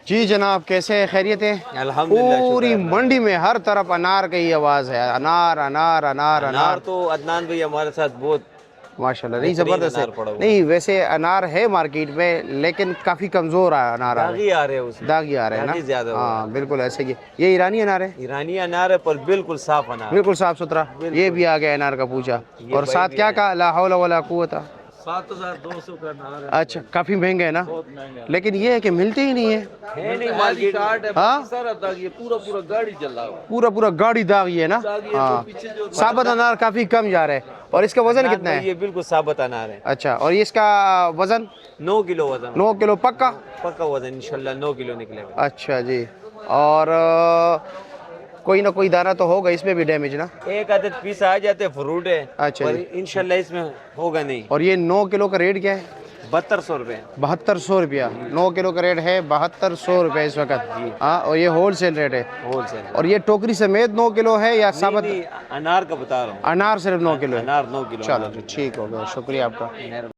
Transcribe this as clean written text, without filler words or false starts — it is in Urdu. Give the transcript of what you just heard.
جی جناب، کیسے ہیں؟ خیریت ہے؟ الحمدللہ، پوری منڈی میں ہر طرف انار کی آواز ہے، انار انار انار انار انار تو عدنان بھائی ہمارے ساتھ بہت ماشاء اللہ، نہیں بہترین زبردست ہے. انار پڑا ہوا ہے. نہیں ویسے انار ہے مارکیٹ میں، لیکن کافی کمزور انار آ رہے داغی آ رہے ہیں اس ہیں، میں، داغی آ رہے ہیں نا. داغی زیادہ ہو رہا ہاں بالکل ایسے ہی. یہ ایرانی انار ہے، ہے. ایرانی انار ہے پر بالکل صاف انار ہے. بالکل صاف ستھرا. یہ بالکل. بھی آ گیا انار کا پوچھا. یہ اور بھائی ساتھ بھی کیا آئے. کہا؟ لا حول ولا قوت. 7,200 کا انار ہے. اچھا، کافی مہنگا ہے نا، لیکن یہ ہے کہ ملتے ہی نہیں ہے. ہے نہیں مارکیٹ میں. ہاں سارا داغ یہ پورا گاڑی جلا ہوا. پورا گاڑی داغی ہے نا. ہاں ثابت انار کافی کم جا رہا ہے. اور اس کا وزن عدنان کتنا بھائی ہے؟ یہ بالکل ثابت انار ہے. اچھا، اور اس کا وزن 9 کلو وزن. 9 کلو پکا. پکا وزن انشاءاللہ 9 کلو نکلے گا. اچھا جی. اور کوئی نہ کوئی دانہ تو ہوگا اس میں بھی ڈیمیج نا. ایک عدد پیس آ جاتے فروٹ ہے، اچھا پر جی. انشاءاللہ اس میں ہوگا نہیں. اور یہ 9 کلو کا ریٹ کیا ہے؟ 7200 روپے. 7200 روپیہ. 9 کلو کا ریٹ ہے 7200 روپے اس وقت. جی ہاں، اور یہ ہول سیل ریٹ ہے. Wholesale. اور یہ ٹوکری سمیت 9 کلو ہے یا ثابت؟ نہیں انار کا بتا رہا ہوں. انار صرف 9 کلو ہے. انار 9 کلو. چلو جی ٹھیک ہو گیا، شکریہ آپ کا. انار